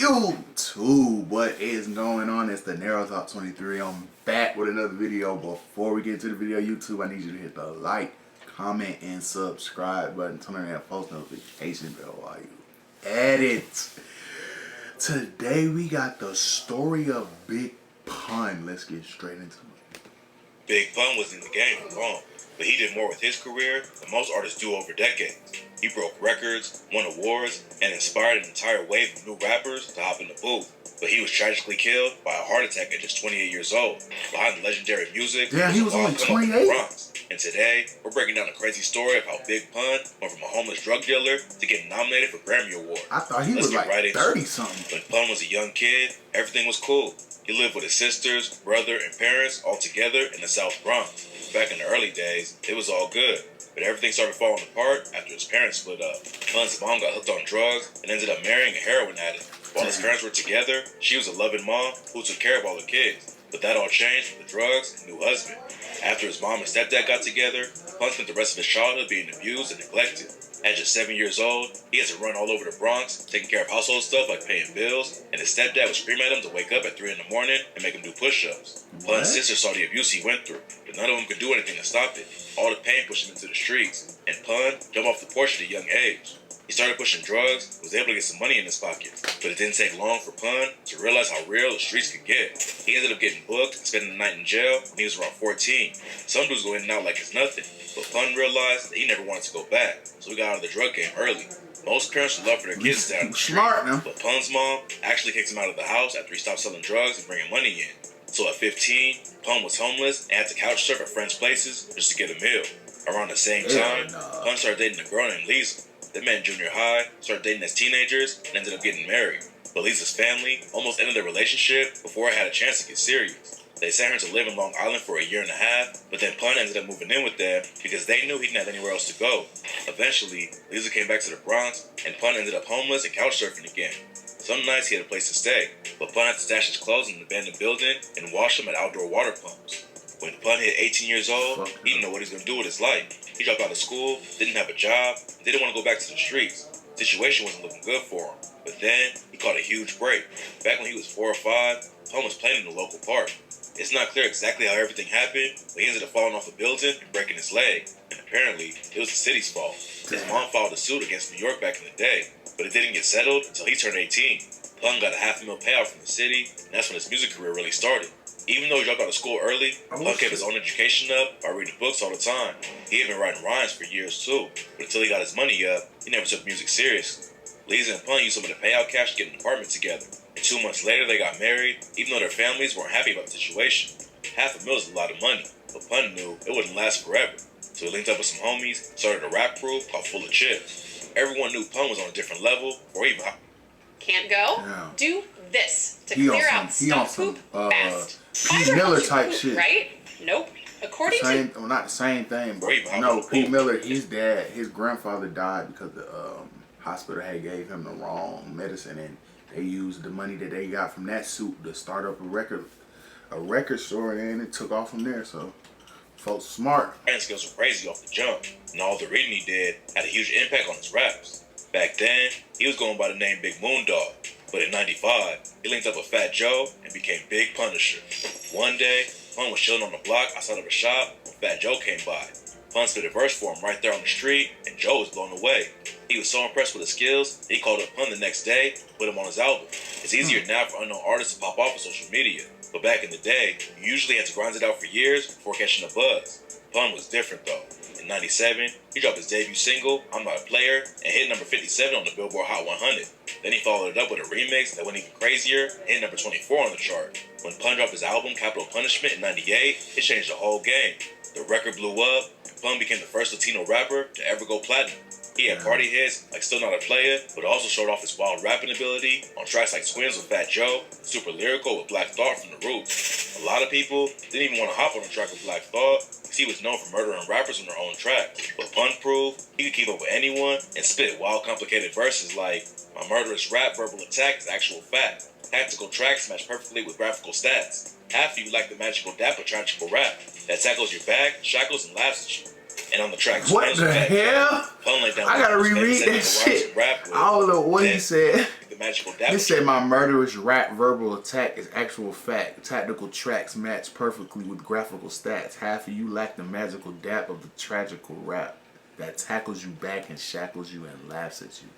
YouTube, what is going on? It's the Narrow Top 23. I'm back with another video. Before we get to the video, YouTube, I need you to hit the like, comment, and subscribe button. Turn on that post notification bell while you at it. Today we got the story of Big Pun. Let's get straight into it. Big Pun was in the game for long, but he did more with his career than most artists do over decades. He broke records, won awards, and inspired an entire wave of new rappers to hop in the booth. But he was tragically killed by a heart attack at just 28 years old. Behind the legendary music, he was only 28? And today, we're breaking down the crazy story of how Big Pun went from a homeless drug dealer to getting nominated for Grammy Award. I thought he was like 30-something. When Pun was a young kid, everything was cool. He lived with his sisters, brother, and parents all together in the South Bronx. Back in the early days, it was all good. But everything started falling apart after his parents split up. Pun's mom got hooked on drugs and ended up marrying a heroin addict. While his parents were together, she was a loving mom who took care of all the kids. But that all changed with the drugs and new husband. After his mom and stepdad got together, Pun spent the rest of his childhood being abused and neglected. At just 7 years old, he had to run all over the Bronx, taking care of household stuff like paying bills, and his stepdad would scream at him to wake up at 3 in the morning and make him do push-ups. Pun's sister saw the abuse he went through, but none of them could do anything to stop it. All the pain pushed him into the streets, and Pun jumped off the porch at a young age. He started pushing drugs and was able to get some money in his pocket, but it didn't take long for Pun to realize how real the streets could get. He ended up getting booked and spending the night in jail when he was around 14. Some dudes go in and out like it's nothing, but Pun realized that he never wanted to go back, so he got out of the drug game early. Most parents would love for their kids to stay out of the street, but Pun's mom actually kicked him out of the house after he stopped selling drugs and bringing money in. So at 15, Pun was homeless and had to couch surf at friends' places just to get a meal. Around the same time, Pun started dating a girl named Lisa. They met in junior high, started dating as teenagers, and ended up getting married. But Lisa's family almost ended their relationship before it had a chance to get serious. They sent her to live in Long Island for a year and a half, but then Pun ended up moving in with them because they knew he didn't have anywhere else to go. Eventually, Lisa came back to the Bronx, and Pun ended up homeless and couch surfing again. Some nights he had a place to stay, but Pun had to stash his clothes in an abandoned building and wash them at outdoor water pumps. When Pun hit 18 years old, he didn't know what he was going to do with his life. He dropped out of school, didn't have a job, and didn't want to go back to the streets. The situation wasn't looking good for him. But then, he caught a huge break. Back when he was 4 or 5, Pun was playing in the local park. It's not clear exactly how everything happened, but he ended up falling off a building and breaking his leg. And apparently, it was the city's fault. His mom filed a suit against New York back in the day, but it didn't get settled until he turned 18. Pun got a $500,000 payout from the city, and that's when his music career really started. Even though he dropped out of school early, Pun kept his own education up by reading books all the time. He had been writing rhymes for years too, but until he got his money up, he never took music seriously. Lisa and Pun used some of the payout cash to get an apartment together, and 2 months later they got married, even though their families weren't happy about the situation. $500,000 is a lot of money, but Pun knew it wouldn't last forever, so he linked up with some homies, started a rap group called Full of Chips. Everyone knew Pun was on a different level, or even can't go. Yeah. Do this to clear out stuff poop fast. P. Miller type shit, right? Nope. According to well, not the same thing, but no, P. Miller, his dad, his grandfather died because the hospital had gave him the wrong medicine, and they used the money that they got from that suit to start up a record store, and it took off from there. So folks smart. His skills were crazy off the jump, and all the reading he did had a huge impact on his raps. Back then, he was going by the name Big Moondog, but in '95, he linked up with Fat Joe and became Big Punisher. One day, Pun was chilling on the block outside of a shop when Fat Joe came by. Pun spit a verse for him right there on the street, and Joe was blown away. He was so impressed with his skills that he called up Pun the next day and put him on his album. It's easier now for unknown artists to pop off on social media, but back in the day, you usually had to grind it out for years before catching a buzz. Pun was different though. In '97, he dropped his debut single, I'm Not a Player, and hit number 57 on the Billboard Hot 100. Then he followed it up with a remix that went even crazier and hit number 24 on the chart. When Pun dropped his album, Capital Punishment, in '98, it changed the whole game. The record blew up, and Pun became the first Latino rapper to ever go platinum. He had party hits like Still Not a Player, but also showed off his wild rapping ability on tracks like Twins with Fat Joe, Super Lyrical with Black Thought from The Roots. A lot of people didn't even want to hop on a track with Black Thought because he was known for murdering rappers on their own tracks. But Pun proved he could keep up with anyone and spit wild, complicated verses like, my murderous rap verbal attack is actual fact. Tactical tracks match perfectly with graphical stats. Half of you like the magical dap of tragical rap that tackles your back, shackles, and laughs at you. And on the track, what the hell? I gotta reread that shit. I don't know what he said. the magical dap. They say my murderous rap verbal attack is actual fact. Tactical tracks match perfectly with graphical stats. Half of you lack the magical dap of the tragical rap that tackles you back and shackles you and laughs at you.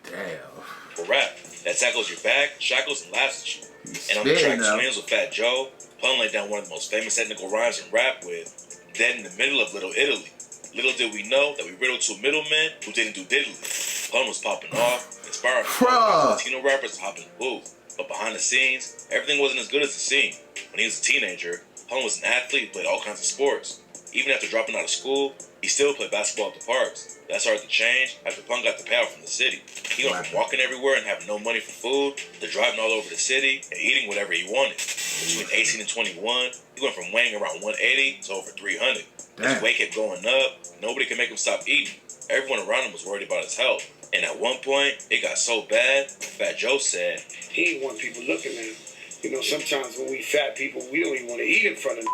Damn. For rap that tackles your back, shackles, and laughs at you. And on the spitting track up. Swings with Fat Joe, Pun laid down one of the most famous technical rhymes in rap with "Dead in the middle of Little Italy. Little did we know that we riddled two middlemen who didn't do diddly." Pun was popping off, inspiring Latino rappers to hop in the booth. But behind the scenes, everything wasn't as good as it seemed. When he was a teenager, Pun was an athlete who played all kinds of sports. Even after dropping out of school, he still played basketball at the parks. That started to change after Pun got the payout from the city. He went from walking everywhere and having no money for food to driving all over the city and eating whatever he wanted. Between 18 and 21, he went from weighing around 180 to over 300. His weight kept going up. Nobody could make him stop eating. Everyone around him was worried about his health. And at one point, it got so bad, Fat Joe said, he didn't want people looking at him. You know, sometimes when we fat people, we don't even want to eat in front of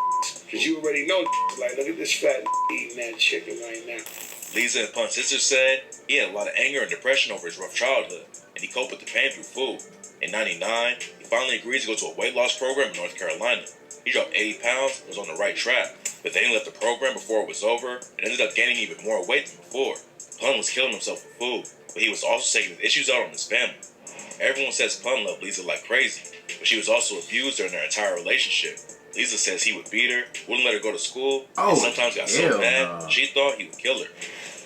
because you already know, like, look at this fat eating that chicken right now. Lisa and Pun's sister said he had a lot of anger and depression over his rough childhood, and he coped with the pain through food. In '99, he finally agreed to go to a weight loss program in North Carolina. He dropped 80 pounds and was on the right track, but then he left the program before it was over and ended up gaining even more weight than before. Pun was killing himself with food, but he was also taking his issues out on his family. Everyone says Pun loved Lisa like crazy, but she was also abused during their entire relationship. Lisa says he would beat her, wouldn't let her go to school, and sometimes got so mad she thought he would kill her.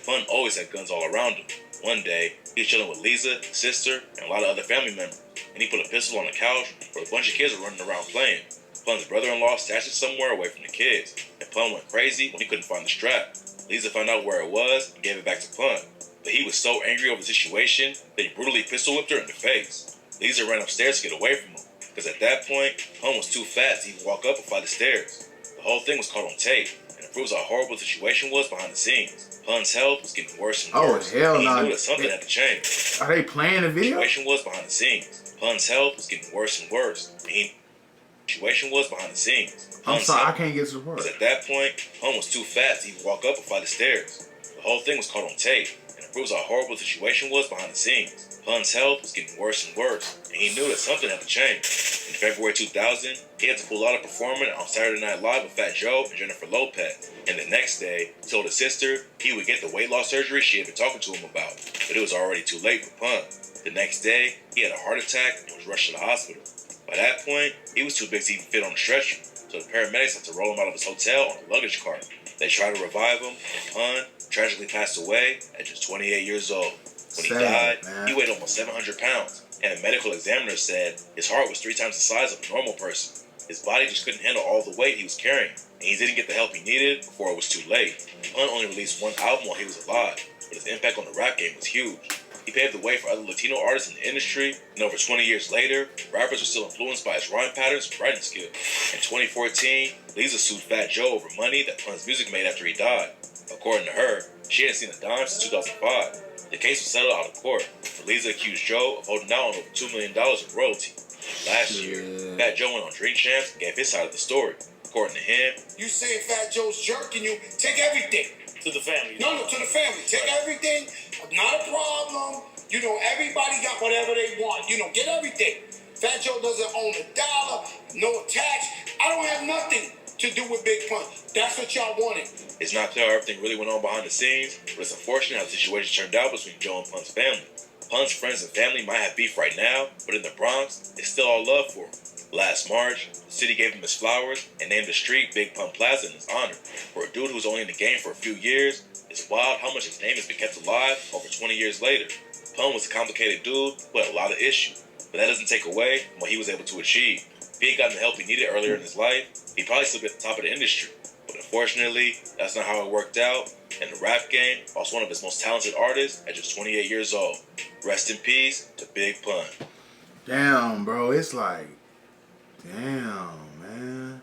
Pun always had guns all around him. One day, he was chilling with Lisa, his sister, and a lot of other family members, and he put a pistol on the couch where a bunch of kids were running around playing. Pun's brother-in-law stashed it somewhere away from the kids, and Pun went crazy when he couldn't find the strap. Lisa found out where it was and gave it back to Pun, but he was so angry over the situation that he brutally pistol-whipped her in the face. Lisa ran upstairs to get away from him, because at that point, Pun was too fat to even walk up or fly the stairs. The whole thing was caught on tape, and it proves how horrible the situation was behind the scenes. Pun's health was getting worse and worse. Hell and he no. knew that something had to change. Are they playing the video? The situation was behind the scenes. Pun's health was getting worse and worse. And the situation was behind the scenes. I'm sorry, I can't get to the word. Because at that point, Pun was too fat to even walk up or fly the stairs. The whole thing was caught on tape, and it proves how horrible the situation was behind the scenes. Pun's health was getting worse and worse, and he knew that something had to change. In February 2000, he had to pull out of performing on Saturday Night Live with Fat Joe and Jennifer Lopez. And the next day, he told his sister he would get the weight loss surgery she had been talking to him about, but it was already too late for Pun. The next day, he had a heart attack and was rushed to the hospital. By that point, he was too big to even fit on the stretcher, so the paramedics had to roll him out of his hotel on a luggage cart. They tried to revive him, and Pun tragically passed away at just 28 years old. When he died, he weighed almost 700 pounds, and a medical examiner said his heart was 3 times the size of a normal person. His body just couldn't handle all the weight he was carrying, and he didn't get the help he needed before it was too late. Pun only released one album while he was alive, but his impact on the rap game was huge. He paved the way for other Latino artists in the industry, and over 20 years later, rappers are still influenced by his rhyme patterns and writing skills. In 2014, Lisa sued Fat Joe over money that Pun's music made after he died. According to her, she hadn't seen a dime since 2005. The case was settled out of court, but Lisa accused Joe of holding out on over $2 million in royalty. Last year, Fat Joe went on Drink Champs and gave his side of the story. According to him, you say Fat Joe's jerking you, take everything. To the family. No, to the family. Take everything. Not a problem. You know, everybody got whatever they want. You know, get everything. Fat Joe doesn't own a dollar, no tax. I don't have nothing to do with Big Pun. That's what y'all wanted. It's not clear how everything really went on behind the scenes, but it's unfortunate how the situation turned out between Joe and Pun's family. Pun's friends and family might have beef right now, but in the Bronx, it's still all love for him. Last March, the city gave him his flowers and named the street Big Pun Plaza in his honor. For a dude who was only in the game for a few years, it's wild how much his name has been kept alive over 20 years later. Pun was a complicated dude who had a lot of issues, but that doesn't take away from what he was able to achieve. If he had gotten the help he needed earlier in his life, he'd probably still be at the top of the industry. But unfortunately, that's not how it worked out, and the rap game lost one of its most talented artists at just 28 years old. Rest in peace to Big Pun. Damn, bro, it's like, damn, man.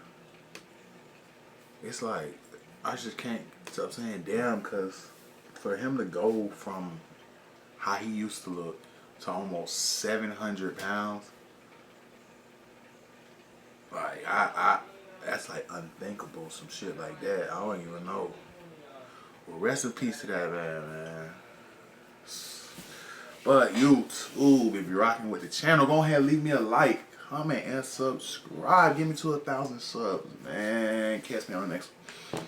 It's like, I just can't stop saying damn, because for him to go from how he used to look to almost 700 pounds, like, that's like unthinkable, some shit like that. I don't even know. Well, rest in peace to that man. But YouTube, if you're rocking with the channel, go ahead and leave me a like, comment, and subscribe. Get me to 1,000 subs, man. Catch me on the next one.